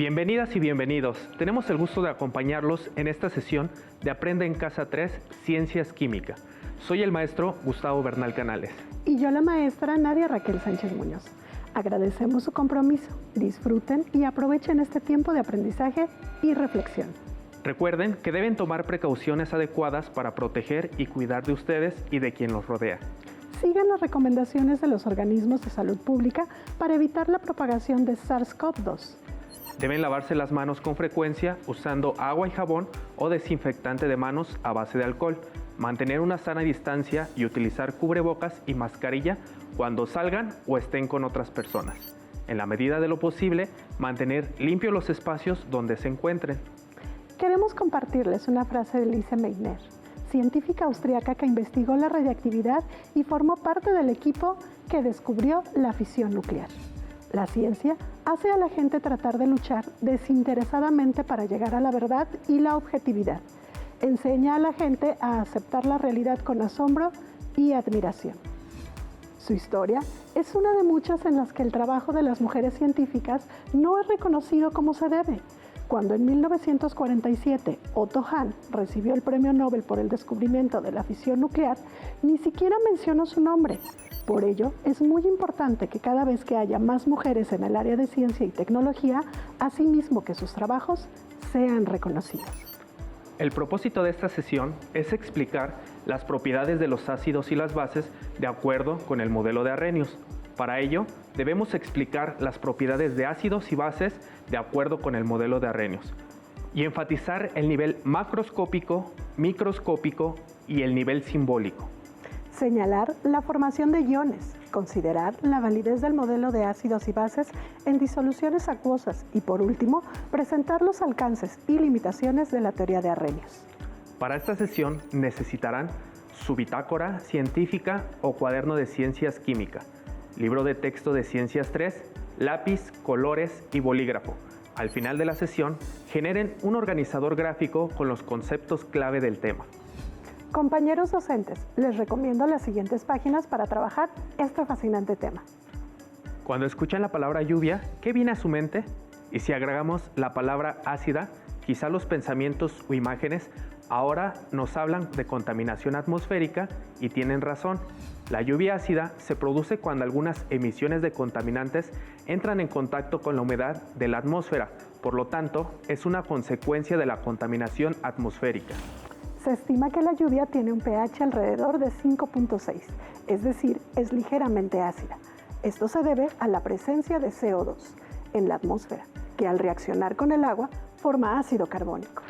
Bienvenidas y bienvenidos. Tenemos el gusto de acompañarlos en esta sesión de Aprende en Casa 3, Ciencias Química. Soy el maestro Gustavo Bernal Canales. Y yo la maestra Nadia Raquel Sánchez Muñoz. Agradecemos su compromiso. Disfruten y aprovechen este tiempo de aprendizaje y reflexión. Recuerden que deben tomar precauciones adecuadas para proteger y cuidar de ustedes y de quien los rodea. Sigan las recomendaciones de los organismos de salud pública para evitar la propagación de SARS-CoV-2. Deben lavarse las manos con frecuencia usando agua y jabón o desinfectante de manos a base de alcohol, mantener una sana distancia y utilizar cubrebocas y mascarilla cuando salgan o estén con otras personas. En la medida de lo posible, mantener limpios los espacios donde se encuentren. Queremos compartirles una frase de Lise Meitner, científica austriaca que investigó la radiactividad y formó parte del equipo que descubrió la fisión nuclear. La ciencia hace a la gente tratar de luchar desinteresadamente para llegar a la verdad y la objetividad. Enseña a la gente a aceptar la realidad con asombro y admiración. Su historia es una de muchas en las que el trabajo de las mujeres científicas no es reconocido como se debe. Cuando en 1947 Otto Hahn recibió el Premio Nobel por el descubrimiento de la fisión nuclear, ni siquiera mencionó su nombre. Por ello, es muy importante que cada vez que haya más mujeres en el área de ciencia y tecnología, asimismo que sus trabajos sean reconocidos. El propósito de esta sesión es explicar las propiedades de los ácidos y las bases de acuerdo con el modelo de Arrhenius. Para ello, debemos explicar las propiedades de ácidos y bases de acuerdo con el modelo de Arrhenius y enfatizar el nivel macroscópico, microscópico y el nivel simbólico. Señalar la formación de iones, considerar la validez del modelo de ácidos y bases en disoluciones acuosas y, por último, presentar los alcances y limitaciones de la teoría de Arrhenius. Para esta sesión necesitarán su bitácora científica o cuaderno de ciencias química, libro de texto de Ciencias 3, lápiz, colores y bolígrafo. Al final de la sesión, generen un organizador gráfico con los conceptos clave del tema. Compañeros docentes, les recomiendo las siguientes páginas para trabajar este fascinante tema. Cuando escuchan la palabra lluvia, ¿qué viene a su mente? Y si agregamos la palabra ácida, quizá los pensamientos o imágenes ahora nos hablan de contaminación atmosférica y tienen razón. La lluvia ácida se produce cuando algunas emisiones de contaminantes entran en contacto con la humedad de la atmósfera, por lo tanto, es una consecuencia de la contaminación atmosférica. Se estima que la lluvia tiene un pH alrededor de 5.6, es decir, es ligeramente ácida. Esto se debe a la presencia de CO2 en la atmósfera, que al reaccionar con el agua forma ácido carbónico.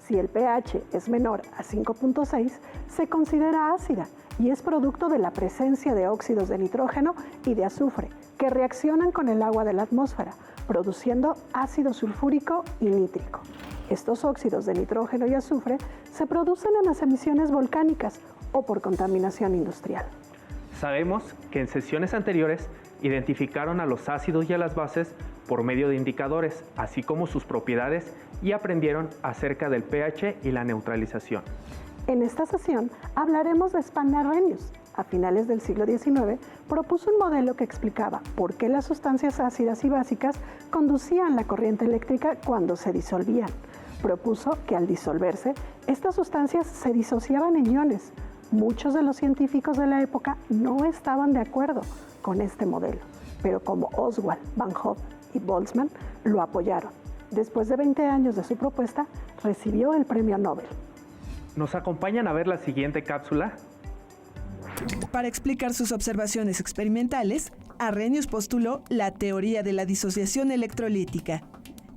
Si el pH es menor a 5.6, se considera ácida y es producto de la presencia de óxidos de nitrógeno y de azufre, que reaccionan con el agua de la atmósfera, produciendo ácido sulfúrico y nítrico. Estos óxidos de nitrógeno y azufre se producen en las emisiones volcánicas o por contaminación industrial. Sabemos que en sesiones anteriores identificaron a los ácidos y a las bases por medio de indicadores, así como sus propiedades, y aprendieron acerca del pH y la neutralización. En esta sesión hablaremos de Span Arrhenius. A finales del siglo XIX, propuso un modelo que explicaba por qué las sustancias ácidas y básicas conducían la corriente eléctrica cuando se disolvían. Propuso que al disolverse, estas sustancias se disociaban en iones. Muchos de los científicos de la época no estaban de acuerdo con este modelo, pero como Oswald, Van Hoff y Boltzmann lo apoyaron. Después de 20 años de su propuesta, recibió el Premio Nobel. ¿Nos acompañan a ver la siguiente cápsula? Para explicar sus observaciones experimentales, Arrhenius postuló la teoría de la disociación electrolítica,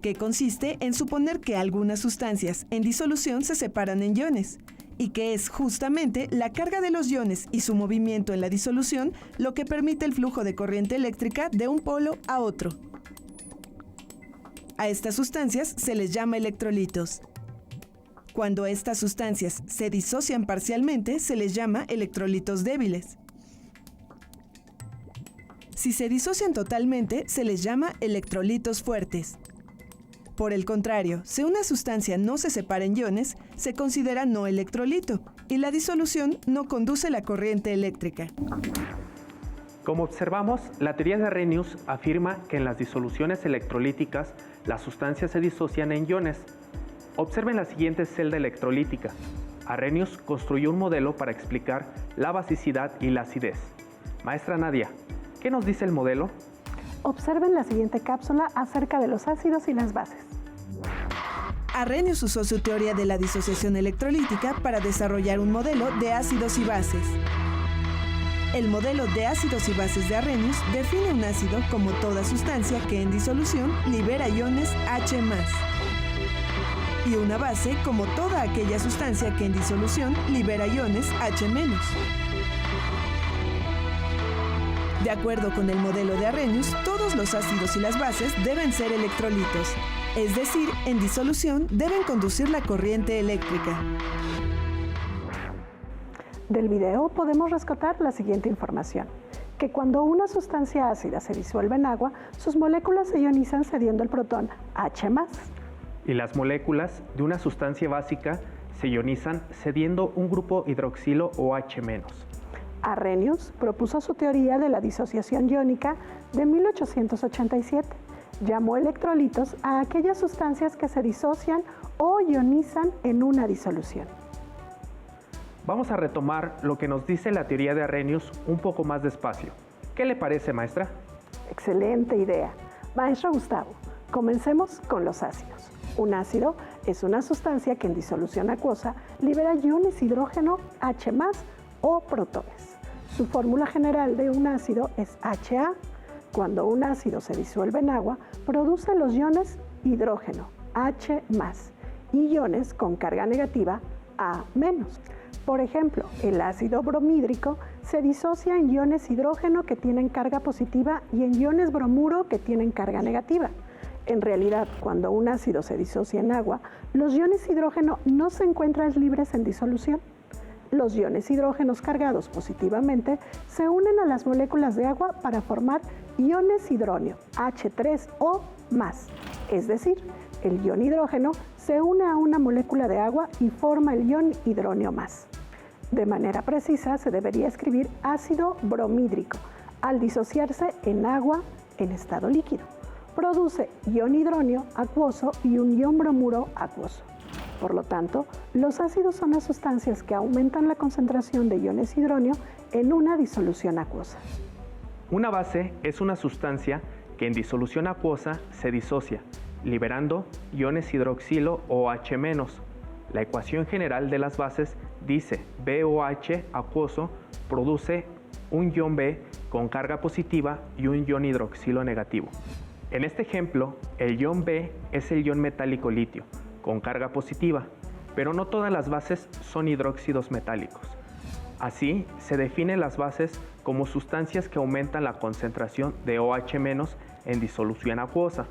que consiste en suponer que algunas sustancias en disolución se separan en iones, y que es justamente la carga de los iones y su movimiento en la disolución lo que permite el flujo de corriente eléctrica de un polo a otro. A estas sustancias se les llama electrolitos. Cuando estas sustancias se disocian parcialmente, se les llama electrolitos débiles. Si se disocian totalmente, se les llama electrolitos fuertes. Por el contrario, si una sustancia no se separa en iones, se considera no electrolito y la disolución no conduce la corriente eléctrica. Como observamos, la teoría de Arrhenius afirma que en las disoluciones electrolíticas las sustancias se disocian en iones. Observen la siguiente celda electrolítica. Arrhenius construyó un modelo para explicar la basicidad y la acidez. Maestra Nadia, ¿qué nos dice el modelo? Observen la siguiente cápsula acerca de los ácidos y las bases. Arrhenius usó su teoría de la disociación electrolítica para desarrollar un modelo de ácidos y bases. El modelo de ácidos y bases de Arrhenius define un ácido como toda sustancia que en disolución libera iones H+, y una base como toda aquella sustancia que en disolución libera iones H-. De acuerdo con el modelo de Arrhenius, todos los ácidos y las bases deben ser electrolitos, es decir, en disolución deben conducir la corriente eléctrica. Del video podemos rescatar la siguiente información, que cuando una sustancia ácida se disuelve en agua, sus moléculas se ionizan cediendo el protón H+. Y las moléculas de una sustancia básica se ionizan cediendo un grupo hidroxilo OH-. Arrhenius propuso su teoría de la disociación iónica de 1887. Llamó electrolitos a aquellas sustancias que se disocian o ionizan en una disolución. Vamos a retomar lo que nos dice la teoría de Arrhenius un poco más despacio. ¿Qué le parece, maestra? Excelente idea. Maestro Gustavo, comencemos con los ácidos. Un ácido es una sustancia que en disolución acuosa libera iones hidrógeno H+ o protones. Su fórmula general de un ácido es Ha. Cuando un ácido se disuelve en agua, produce los iones hidrógeno H+, y iones con carga negativa A-. Por ejemplo, el ácido bromídrico se disocia en iones hidrógeno que tienen carga positiva y en iones bromuro que tienen carga negativa. En realidad, cuando un ácido se disocia en agua, los iones hidrógeno no se encuentran libres en disolución. Los iones hidrógenos cargados positivamente se unen a las moléculas de agua para formar iones hidróneo H3O+, es decir, el ion hidrógeno se une a una molécula de agua y forma el ion hidróneo más. De manera precisa se debería escribir ácido bromídrico al disociarse en agua en estado líquido. Produce ion hidróneo acuoso y un ion bromuro acuoso. Por lo tanto, los ácidos son las sustancias que aumentan la concentración de iones hidróneo en una disolución acuosa. Una base es una sustancia que en disolución acuosa se disocia, liberando iones hidroxilo OH-. La ecuación general de las bases dice BOH acuoso produce un ion B con carga positiva y un ion hidroxilo negativo. En este ejemplo, el ion B es el ion metálico litio, con carga positiva, pero no todas las bases son hidróxidos metálicos. Así, se definen las bases como sustancias que aumentan la concentración de OH- en disolución acuosa.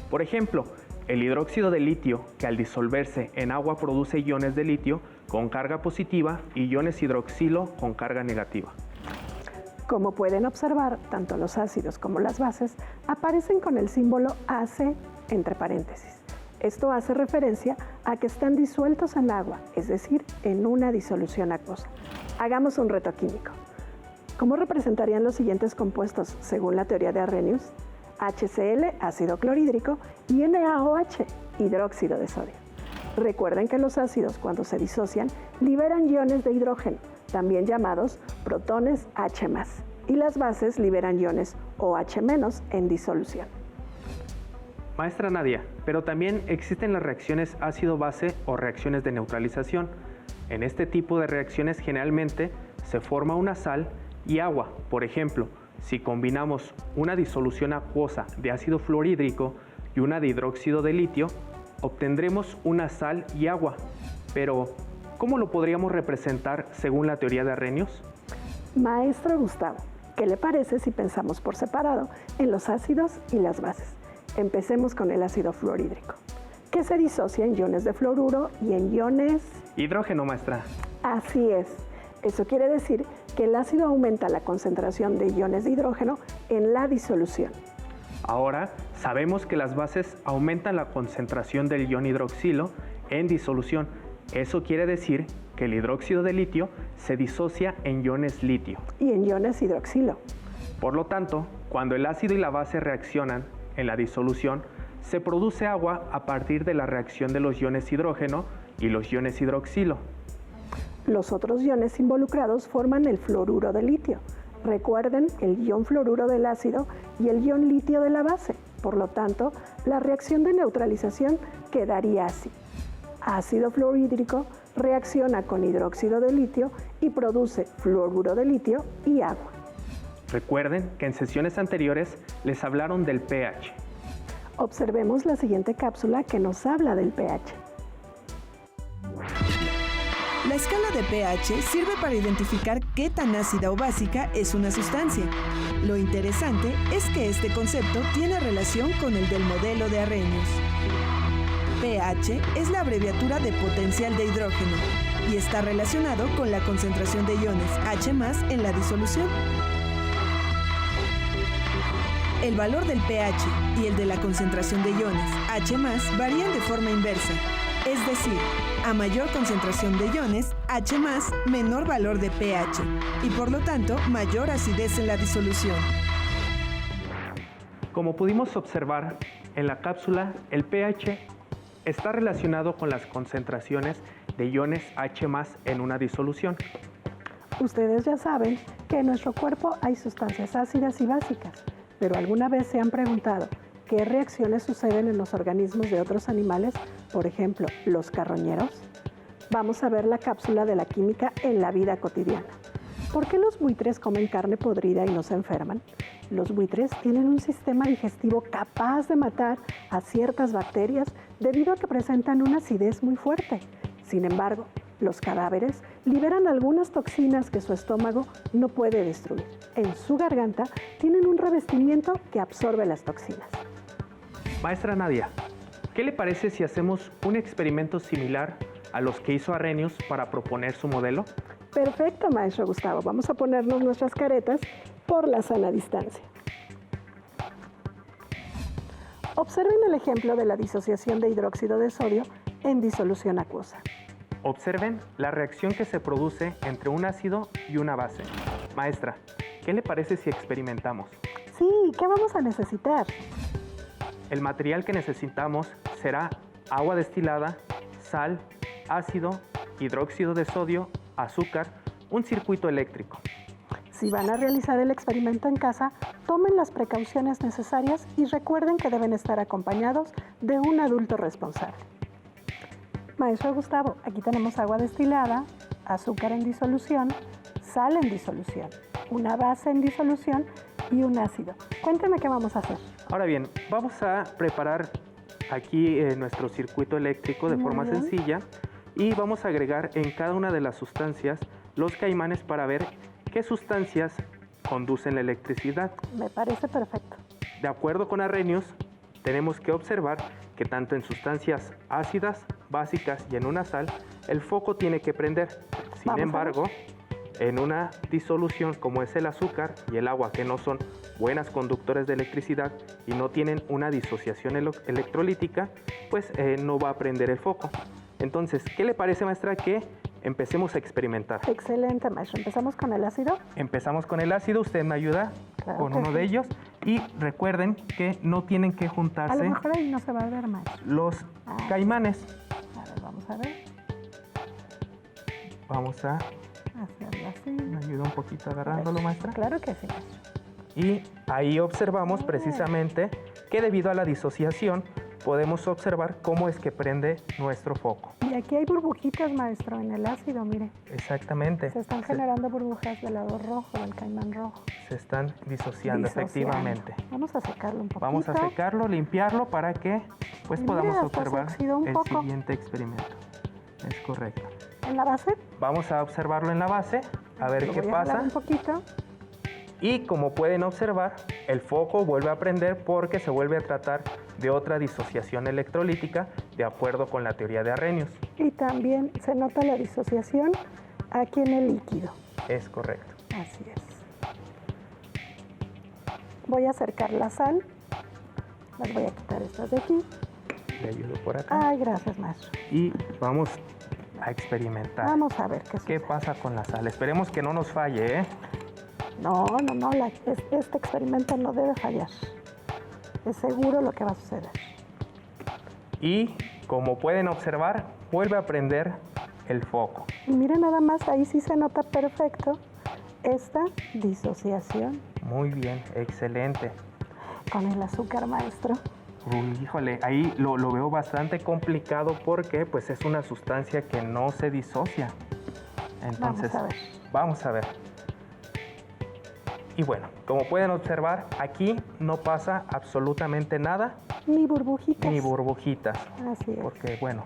Por ejemplo, el hidróxido de litio, que al disolverse en agua produce iones de litio con carga positiva y iones hidroxilo con carga negativa. Como pueden observar, tanto los ácidos como las bases aparecen con el símbolo AC entre paréntesis. Esto hace referencia a que están disueltos en agua, es decir, en una disolución acuosa. Hagamos un reto químico. ¿Cómo representarían los siguientes compuestos según la teoría de Arrhenius? HCl, ácido clorhídrico, y NaOH, hidróxido de sodio. Recuerden que los ácidos, cuando se disocian, liberan iones de hidrógeno, también llamados protones H+, y las bases liberan iones OH- en disolución. Maestra Nadia, pero también existen las reacciones ácido-base o reacciones de neutralización. En este tipo de reacciones generalmente se forma una sal y agua. Por ejemplo, si combinamos una disolución acuosa de ácido fluorhídrico y una de hidróxido de litio, obtendremos una sal y agua. Pero, ¿cómo lo podríamos representar según la teoría de Arrhenius? Maestro Gustavo, ¿qué le parece si pensamos por separado en los ácidos y las bases? Empecemos con el ácido fluorhídrico, que se disocia en iones de fluoruro y en iones... Hidrógeno, maestra. Así es. Eso quiere decir que el ácido aumenta la concentración de iones de hidrógeno en la disolución. Ahora sabemos que las bases aumentan la concentración del ion hidroxilo en disolución. Eso quiere decir que el hidróxido de litio se disocia en iones litio. Y en iones hidroxilo. Por lo tanto, cuando el ácido y la base reaccionan en la disolución, se produce agua a partir de la reacción de los iones hidrógeno y los iones hidroxilo. Los otros iones involucrados forman el fluoruro de litio. Recuerden el ion fluoruro del ácido y el ion litio de la base. Por lo tanto, la reacción de neutralización quedaría así. Ácido fluorhídrico reacciona con hidróxido de litio y produce fluoruro de litio y agua. Recuerden que en sesiones anteriores les hablaron del pH. Observemos la siguiente cápsula que nos habla del pH. La escala de pH sirve para identificar qué tan ácida o básica es una sustancia. Lo interesante es que este concepto tiene relación con el del modelo de Arrhenius. pH es la abreviatura de potencial de hidrógeno y está relacionado con la concentración de iones H+ en la disolución. El valor del pH y el de la concentración de iones H+ varían de forma inversa, es decir, a mayor concentración de iones, H+, menor valor de pH y por lo tanto mayor acidez en la disolución. Como pudimos observar en la cápsula, el pH está relacionado con las concentraciones de iones H+ en una disolución. Ustedes ya saben que en nuestro cuerpo hay sustancias ácidas y básicas, pero ¿alguna vez se han preguntado qué reacciones suceden en los organismos de otros animales, por ejemplo, los carroñeros? Vamos a ver la cápsula de la química en la vida cotidiana. ¿Por qué los buitres comen carne podrida y no se enferman? Los buitres tienen un sistema digestivo capaz de matar a ciertas bacterias debido a que presentan una acidez muy fuerte. Sin embargo, los cadáveres liberan algunas toxinas que su estómago no puede destruir. En su garganta tienen un revestimiento que absorbe las toxinas. Maestra Nadia, ¿qué le parece si hacemos un experimento similar a los que hizo Arrhenius para proponer su modelo? Perfecto, maestro Gustavo. Vamos a ponernos nuestras caretas por la sana distancia. Observen el ejemplo de la disociación de hidróxido de sodio en disolución acuosa. Observen la reacción que se produce entre un ácido y una base. Maestra, ¿qué le parece si experimentamos? Sí, ¿qué vamos a necesitar? El material que necesitamos será agua destilada, sal, ácido, hidróxido de sodio, azúcar, un circuito eléctrico. Si van a realizar el experimento en casa, tomen las precauciones necesarias y recuerden que deben estar acompañados de un adulto responsable. Maestro Gustavo, aquí tenemos agua destilada, azúcar en disolución, sal en disolución, una base en disolución y un ácido. Cuéntame qué vamos a hacer. Ahora bien, vamos a preparar aquí nuestro circuito eléctrico de forma sencilla y vamos a agregar en cada una de las sustancias los caimanes para ver qué sustancias conducen la electricidad. Me parece perfecto. De acuerdo con Arrhenius, tenemos que observar que tanto en sustancias ácidas, básicas y en una sal, el foco tiene que prender. Sin embargo, en una disolución como es el azúcar y el agua, que no son buenas conductores de electricidad y no tienen una disociación electrolítica, pues no va a prender el foco. Entonces, ¿qué le parece, maestra, que empecemos a experimentar? Excelente, maestro. ¿Empezamos con el ácido? Empezamos con el ácido. Usted me ayuda con uno de ellos. Y recuerden que no tienen que juntarse. A lo mejor ahí no se va a ver, maestro. Los caimanes. A ver, vamos a ver. Vamos a hacerlo así. ¿Me ayuda un poquito agarrándolo, maestra? Claro que sí, maestro. Y ahí observamos precisamente que debido a la disociación podemos observar cómo es que prende nuestro foco. Y aquí hay burbujitas, maestro, en el ácido, mire. Exactamente. Se están generando burbujas del lado rojo, del caimán rojo. Se están disociando, efectivamente. Vamos a secarlo un poquito. Vamos a secarlo, limpiarlo para que pues podamos observar el poco. siguiente experimento. Es correcto. ¿En la base? Vamos a observarlo en la base, a ver qué pasa. Un poquito. Y como pueden observar, el foco vuelve a prender porque se vuelve a tratar de otra disociación electrolítica de acuerdo con la teoría de Arrhenius. Y también se nota la disociación aquí en el líquido. Es correcto. Así es. Voy a acercar la sal. Las voy a quitar estas de aquí. Le ayudo por acá. Ay, gracias, maestro. Y vamos a experimentar. Vamos a ver qué pasa con la sal. Esperemos que no nos falle, ¿eh? No, este experimento no debe fallar. Es seguro lo que va a suceder. Y como pueden observar, vuelve a prender el foco. Y miren nada más, ahí sí se nota perfecto esta disociación. Muy bien, excelente. Con el azúcar, maestro. Uy, híjole, ahí lo veo bastante complicado porque pues es una sustancia que no se disocia. Entonces, vamos a ver. Y bueno, como pueden observar, aquí no pasa absolutamente nada. Ni burbujitas. Ni burbujitas. Así es. Porque bueno,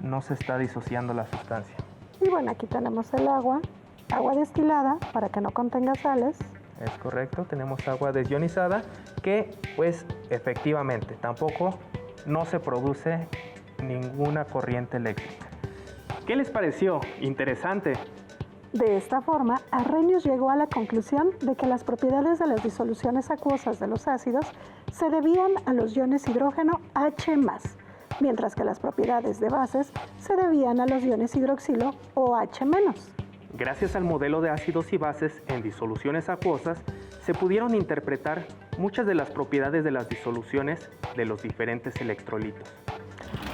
no se está disociando la sustancia. Y bueno, aquí tenemos el agua destilada para que no contenga sales. Es correcto, tenemos agua desionizada que pues efectivamente tampoco no se produce ninguna corriente eléctrica. ¿Qué les pareció? Interesante. De esta forma, Arrhenius llegó a la conclusión de que las propiedades de las disoluciones acuosas de los ácidos se debían a los iones hidrógeno H+, mientras que las propiedades de bases se debían a los iones hidroxilo OH-. Gracias al modelo de ácidos y bases en disoluciones acuosas, se pudieron interpretar muchas de las propiedades de las disoluciones de los diferentes electrolitos.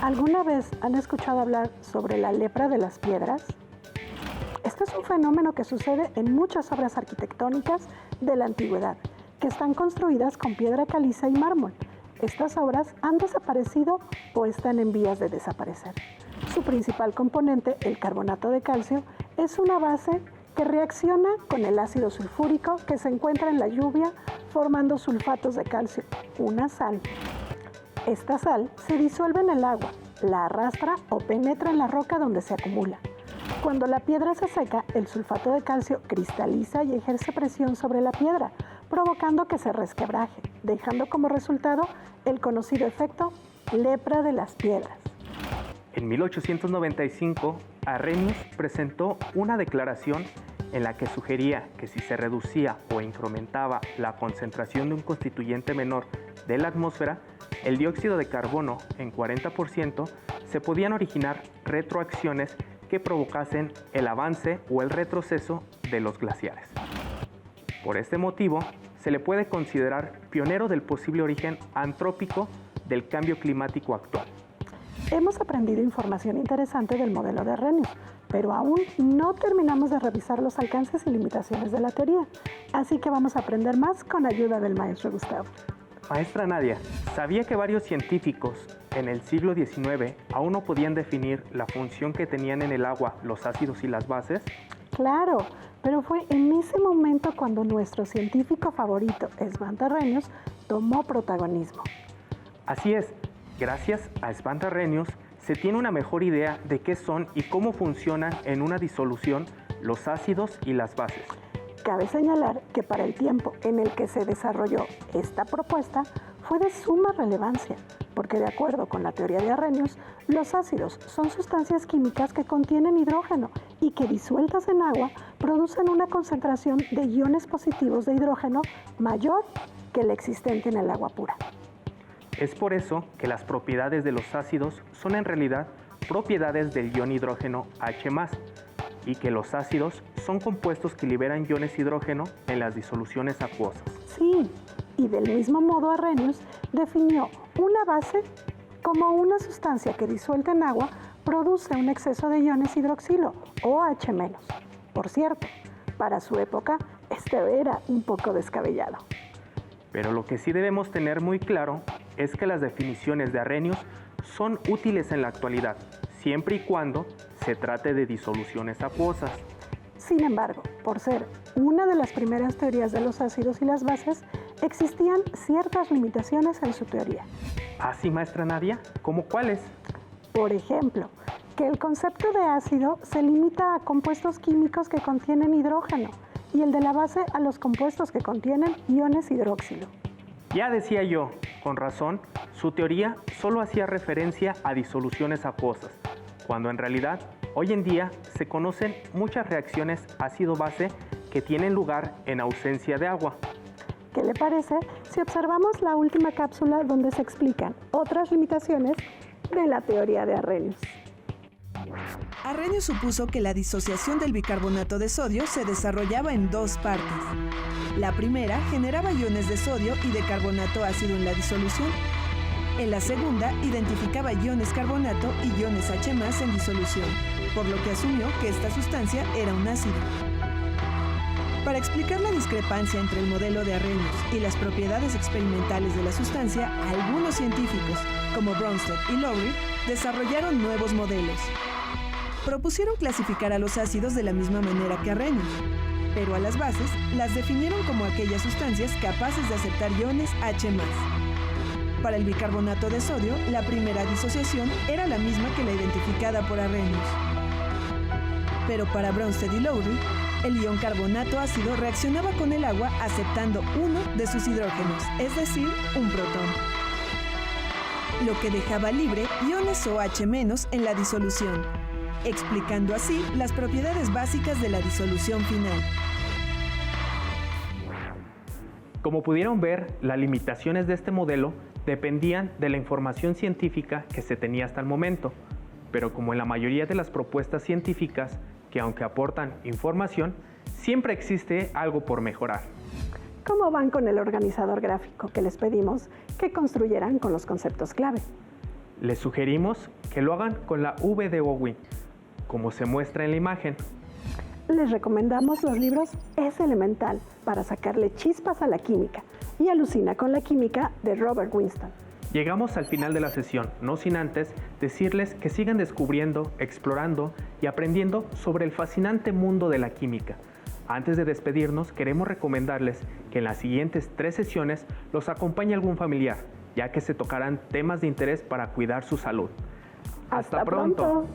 ¿Alguna vez han escuchado hablar sobre la lepra de las piedras? Este es un fenómeno que sucede en muchas obras arquitectónicas de la antigüedad, que están construidas con piedra caliza y mármol. Estas obras han desaparecido o están en vías de desaparecer. Su principal componente, el carbonato de calcio, es una base que reacciona con el ácido sulfúrico que se encuentra en la lluvia formando sulfatos de calcio, una sal. Esta sal se disuelve en el agua, la arrastra o penetra en la roca donde se acumula. Cuando la piedra se seca, el sulfato de calcio cristaliza y ejerce presión sobre la piedra, provocando que se resquebraje, dejando como resultado el conocido efecto lepra de las piedras. En 1895, Arrhenius presentó una declaración en la que sugería que si se reducía o incrementaba la concentración de un constituyente menor de la atmósfera, el dióxido de carbono en 40%, se podían originar retroacciones que provocasen el avance o el retroceso de los glaciares. Por este motivo, se le puede considerar pionero del posible origen antrópico del cambio climático actual. Hemos aprendido información interesante del modelo de Arrhenius, pero aún no terminamos de revisar los alcances y limitaciones de la teoría, así que vamos a aprender más con ayuda del maestro Gustavo. Maestra Nadia, ¿sabía que varios científicos en el siglo XIX aún no podían definir la función que tenían en el agua los ácidos y las bases? Claro, pero fue en ese momento cuando nuestro científico favorito, Svante Arrhenius, tomó protagonismo. Así es, gracias a Svante Arrhenius se tiene una mejor idea de qué son y cómo funcionan en una disolución los ácidos y las bases. Cabe señalar que para el tiempo en el que se desarrolló esta propuesta fue de suma relevancia, porque de acuerdo con la teoría de Arrhenius, los ácidos son sustancias químicas que contienen hidrógeno y que disueltas en agua producen una concentración de iones positivos de hidrógeno mayor que la existente en el agua pura. Es por eso que las propiedades de los ácidos son en realidad propiedades del ion hidrógeno H+, y que los ácidos son compuestos que liberan iones hidrógeno en las disoluciones acuosas. Sí, y del mismo modo Arrhenius definió una base como una sustancia que disuelta en agua produce un exceso de iones hidroxilo, OH-. Por cierto, para su época, este era un poco descabellado. Pero lo que sí debemos tener muy claro es que las definiciones de Arrhenius son útiles en la actualidad, siempre y cuando se trate de disoluciones acuosas. Sin embargo, por ser una de las primeras teorías de los ácidos y las bases, existían ciertas limitaciones en su teoría. ¿Ah, sí, maestra Nadia? ¿Cómo cuáles? Por ejemplo, que el concepto de ácido se limita a compuestos químicos que contienen hidrógeno y el de la base a los compuestos que contienen iones hidróxilo. Ya decía yo, con razón, su teoría solo hacía referencia a disoluciones acuosas, cuando en realidad hoy en día se conocen muchas reacciones ácido-base que tienen lugar en ausencia de agua. ¿Qué le parece si observamos la última cápsula donde se explican otras limitaciones de la teoría de Arrhenius? Arrhenius supuso que la disociación del bicarbonato de sodio se desarrollaba en dos partes. La primera generaba iones de sodio y de carbonato ácido en la disolución. En la segunda, identificaba iones carbonato y iones H+ en disolución, por lo que asumió que esta sustancia era un ácido. Para explicar la discrepancia entre el modelo de Arrhenius y las propiedades experimentales de la sustancia, algunos científicos, como Bronsted y Lowry, desarrollaron nuevos modelos. Propusieron clasificar a los ácidos de la misma manera que Arrhenius, pero a las bases las definieron como aquellas sustancias capaces de aceptar iones H+. Para el bicarbonato de sodio, la primera disociación era la misma que la identificada por Arrhenius. Pero para Bronsted y Lowry, el ion carbonato ácido reaccionaba con el agua aceptando uno de sus hidrógenos, es decir, un protón, lo que dejaba libre iones OH- en la disolución, explicando así las propiedades básicas de la disolución final. Como pudieron ver, las limitaciones de este modelo dependían de la información científica que se tenía hasta el momento, pero como en la mayoría de las propuestas científicas, que aunque aportan información, siempre existe algo por mejorar. ¿Cómo van con el organizador gráfico que les pedimos que construyeran con los conceptos clave? Les sugerimos que lo hagan con la V de Owen, como se muestra en la imagen. Les recomendamos los libros Es Elemental para sacarle chispas a la química y Alucina con la química de Robert Winston. Llegamos al final de la sesión, no sin antes decirles que sigan descubriendo, explorando y aprendiendo sobre el fascinante mundo de la química. Antes de despedirnos, queremos recomendarles que en las siguientes 3 sesiones los acompañe algún familiar, ya que se tocarán temas de interés para cuidar su salud. ¡Hasta pronto!